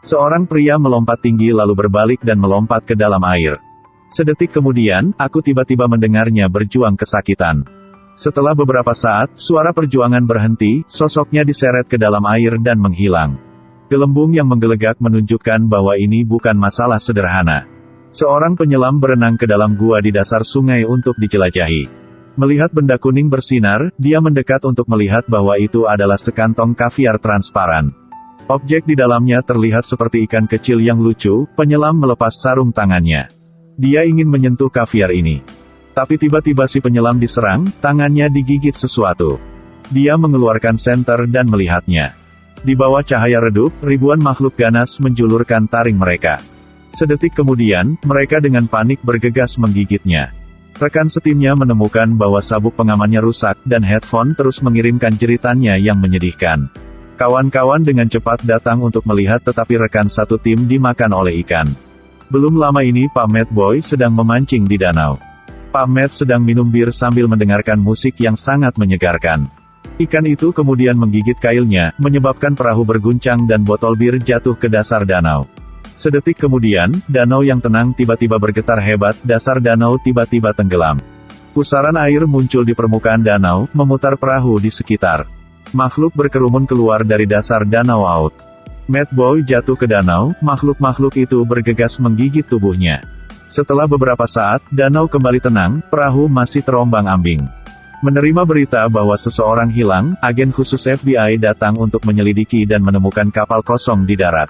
Seorang pria melompat tinggi lalu berbalik dan melompat ke dalam air. Sedetik kemudian, aku tiba-tiba mendengarnya berjuang kesakitan. Setelah beberapa saat, suara perjuangan berhenti, sosoknya diseret ke dalam air dan menghilang. Gelembung yang menggelegak menunjukkan bahwa ini bukan masalah sederhana. Seorang penyelam berenang ke dalam gua di dasar sungai untuk dijelajahi. Melihat benda kuning bersinar, dia mendekat untuk melihat bahwa itu adalah sekantong kaviar transparan. Objek di dalamnya terlihat seperti ikan kecil yang lucu. Penyelam melepas sarung tangannya. Dia ingin menyentuh kaviar ini. Tapi tiba-tiba si penyelam diserang, tangannya digigit sesuatu. Dia mengeluarkan senter dan melihatnya. Di bawah cahaya redup, ribuan makhluk ganas menjulurkan taring mereka. Sedetik kemudian, mereka dengan panik bergegas menggigitnya. Rekan setimnya menemukan bahwa sabuk pengamannya rusak, dan headphone terus mengirimkan jeritannya yang menyedihkan. Kawan-kawan dengan cepat datang untuk melihat tetapi rekan satu tim dimakan oleh ikan. Belum lama ini Pak Mad Boy sedang memancing di danau. Pak Mad sedang minum bir sambil mendengarkan musik yang sangat menyegarkan. Ikan itu kemudian menggigit kailnya, menyebabkan perahu berguncang dan botol bir jatuh ke dasar danau. Sedetik kemudian, danau yang tenang tiba-tiba bergetar hebat, dasar danau tiba-tiba tenggelam. Pusaran air muncul di permukaan danau, memutar perahu di sekitar. Makhluk berkerumun keluar dari dasar danau Out. Mad Boy jatuh ke danau, makhluk-makhluk itu bergegas menggigit tubuhnya. Setelah beberapa saat, danau kembali tenang, perahu masih terombang-ambing. Menerima berita bahwa seseorang hilang, agen khusus FBI datang untuk menyelidiki dan menemukan kapal kosong di darat.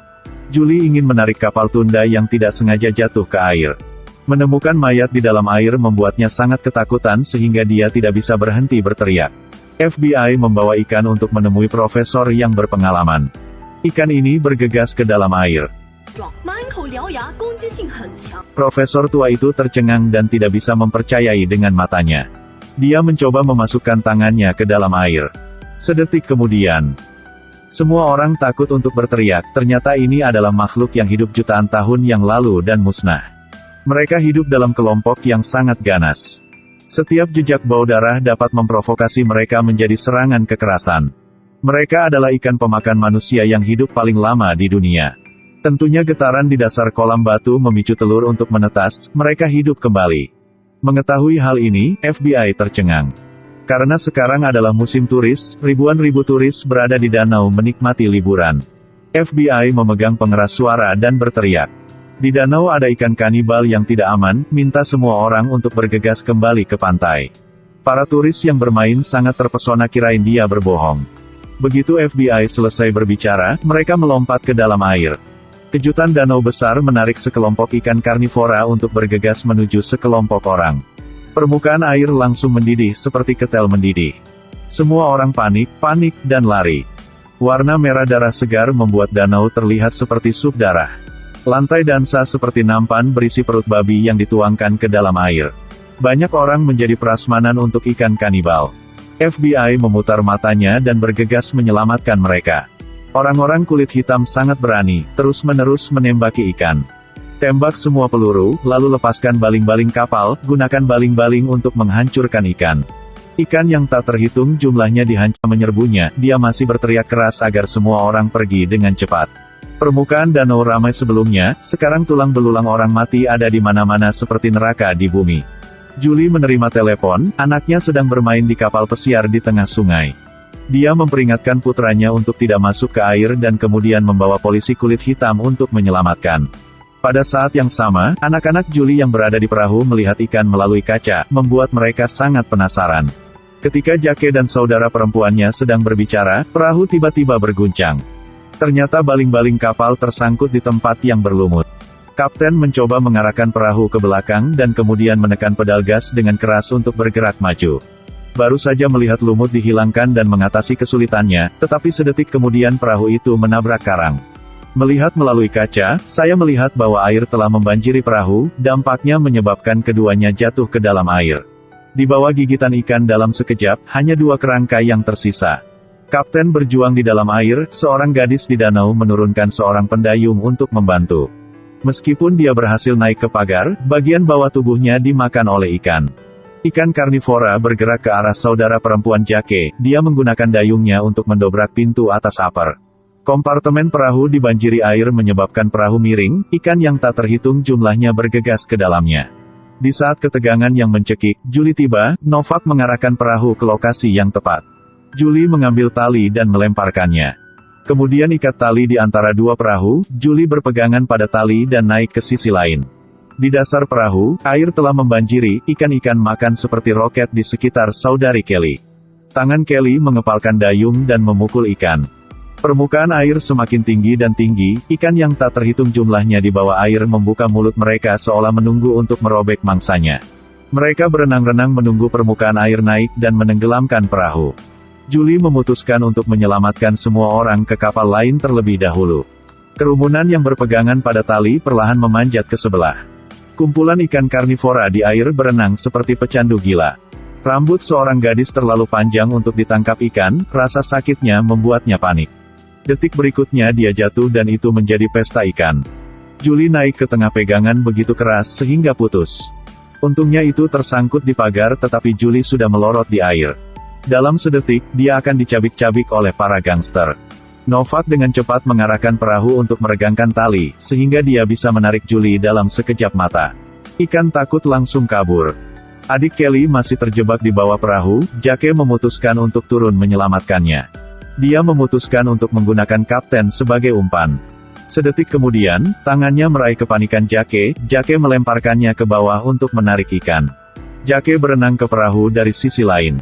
Julie ingin menarik kapal tunda yang tidak sengaja jatuh ke air. Menemukan mayat di dalam air membuatnya sangat ketakutan sehingga dia tidak bisa berhenti berteriak. FBI membawa ikan untuk menemui profesor yang berpengalaman. Ikan ini bergegas ke dalam air. Profesor tua itu tercengang dan tidak bisa mempercayai dengan matanya. Dia mencoba memasukkan tangannya ke dalam air. Sedetik kemudian, semua orang takut untuk berteriak, ternyata ini adalah makhluk yang hidup jutaan tahun yang lalu dan musnah. Mereka hidup dalam kelompok yang sangat ganas. Setiap jejak bau darah dapat memprovokasi mereka menjadi serangan kekerasan. Mereka adalah ikan pemakan manusia yang hidup paling lama di dunia. Tentunya getaran di dasar kolam batu memicu telur untuk menetas, mereka hidup kembali. Mengetahui hal ini, FBI tercengang. Karena sekarang adalah musim turis, ribuan turis berada di danau menikmati liburan. FBI memegang pengeras suara dan berteriak. Di danau ada ikan kanibal yang tidak aman, minta semua orang untuk bergegas kembali ke pantai. Para turis yang bermain sangat terpesona kirain dia berbohong. Begitu FBI selesai berbicara, mereka melompat ke dalam air. Kejutan danau besar menarik sekelompok ikan karnivora untuk bergegas menuju sekelompok orang. Permukaan air langsung mendidih seperti ketel mendidih. Semua orang panik, dan lari. Warna merah darah segar membuat danau terlihat seperti sup darah. Lantai dansa seperti nampan berisi perut babi yang dituangkan ke dalam air. Banyak orang menjadi prasmanan untuk ikan kanibal. FBI memutar matanya dan bergegas menyelamatkan mereka. Orang-orang kulit hitam sangat berani, terus-menerus menembaki ikan. Tembak semua peluru, lalu lepaskan baling-baling kapal, gunakan baling-baling untuk menghancurkan ikan. Ikan yang tak terhitung jumlahnya dihancam menyerbunya, dia masih berteriak keras agar semua orang pergi dengan cepat. Permukaan danau ramai sebelumnya, sekarang tulang belulang orang mati ada di mana-mana seperti neraka di bumi. Julie menerima telepon, anaknya sedang bermain di kapal pesiar di tengah sungai. Dia memperingatkan putranya untuk tidak masuk ke air dan kemudian membawa polisi kulit hitam untuk menyelamatkan. Pada saat yang sama, anak-anak Julie yang berada di perahu melihat ikan melalui kaca, membuat mereka sangat penasaran. Ketika Jake dan saudara perempuannya sedang berbicara, perahu tiba-tiba berguncang. Ternyata baling-baling kapal tersangkut di tempat yang berlumut. Kapten mencoba mengarahkan perahu ke belakang dan kemudian menekan pedal gas dengan keras untuk bergerak maju. Baru saja melihat lumut dihilangkan dan mengatasi kesulitannya, tetapi sedetik kemudian perahu itu menabrak karang. Melihat melalui kaca, saya melihat bahwa air telah membanjiri perahu, dampaknya menyebabkan keduanya jatuh ke dalam air. Di bawah gigitan ikan dalam sekejap, hanya 2 kerangka yang tersisa. Kapten berjuang di dalam air, seorang gadis di danau menurunkan seorang pendayung untuk membantu. Meskipun dia berhasil naik ke pagar, bagian bawah tubuhnya dimakan oleh ikan. Ikan karnivora bergerak ke arah saudara perempuan Jake, dia menggunakan dayungnya untuk mendobrak pintu atas upper. Kompartemen perahu dibanjiri air menyebabkan perahu miring, ikan yang tak terhitung jumlahnya bergegas ke dalamnya. Di saat ketegangan yang mencekik, Julie tiba, Novak mengarahkan perahu ke lokasi yang tepat. Julie mengambil tali dan melemparkannya. Kemudian ikat tali di antara dua perahu, Julie berpegangan pada tali dan naik ke sisi lain. Di dasar perahu, air telah membanjiri, ikan-ikan makan seperti roket di sekitar saudari Kelly. Tangan Kelly mengepalkan dayung dan memukul ikan. Permukaan air semakin tinggi dan tinggi, ikan yang tak terhitung jumlahnya di bawah air membuka mulut mereka seolah menunggu untuk merobek mangsanya. Mereka berenang-renang menunggu permukaan air naik dan menenggelamkan perahu. Julie memutuskan untuk menyelamatkan semua orang ke kapal lain terlebih dahulu. Kerumunan yang berpegangan pada tali perlahan memanjat ke sebelah. Kumpulan ikan karnivora di air berenang seperti pecandu gila. Rambut seorang gadis terlalu panjang untuk ditangkap ikan, rasa sakitnya membuatnya panik. Detik berikutnya dia jatuh dan itu menjadi pesta ikan. Julie naik ke tengah pegangan begitu keras sehingga putus. Untungnya itu tersangkut di pagar tetapi Julie sudah melorot di air. Dalam sedetik, dia akan dicabik-cabik oleh para gangster. Novak dengan cepat mengarahkan perahu untuk meregangkan tali, sehingga dia bisa menarik Julie dalam sekejap mata. Ikan takut langsung kabur. Adik Kelly masih terjebak di bawah perahu, Jake memutuskan untuk turun menyelamatkannya. Dia memutuskan untuk menggunakan kapten sebagai umpan. Sedetik kemudian, tangannya meraih kepanikan Jake melemparkannya ke bawah untuk menarik ikan. Jake berenang ke perahu dari sisi lain.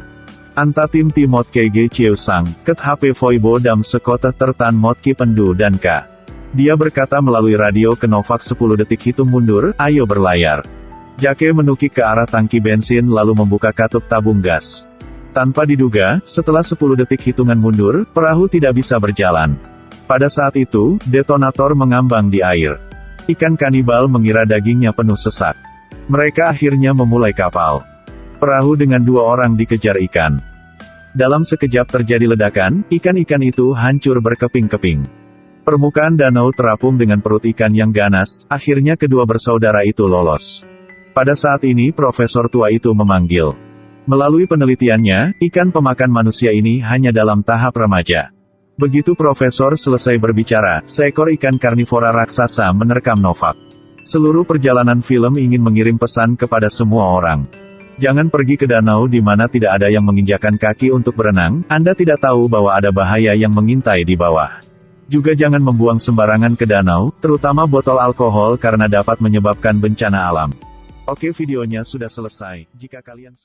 Anta tim Timot KG Chiusang, Ket HP Voibo Dam Sekota Tertan Motki Pendu dan K. Dia berkata melalui radio ke Novak 10 detik hitung mundur, ayo berlayar. Jake menukik ke arah tangki bensin lalu membuka katup tabung gas. Tanpa diduga, setelah 10 detik hitungan mundur, perahu tidak bisa berjalan. Pada saat itu, detonator mengambang di air. Ikan kanibal mengira dagingnya penuh sesak. Mereka akhirnya memulai kapal. Perahu dengan 2 orang dikejar ikan. Dalam sekejap terjadi ledakan, ikan-ikan itu hancur berkeping-keping. Permukaan danau terapung dengan perut ikan yang ganas, akhirnya kedua bersaudara itu lolos. Pada saat ini profesor tua itu memanggil. Melalui penelitiannya, ikan pemakan manusia ini hanya dalam tahap remaja. Begitu profesor selesai berbicara, seekor ikan karnivora raksasa menerkam Novak. Seluruh perjalanan film ingin mengirim pesan kepada semua orang. Jangan pergi ke danau di mana tidak ada yang menginjakan kaki untuk berenang, Anda tidak tahu bahwa ada bahaya yang mengintai di bawah. Juga jangan membuang sembarangan ke danau, terutama botol alkohol karena dapat menyebabkan bencana alam. Oke, videonya sudah selesai. Jika kalian suka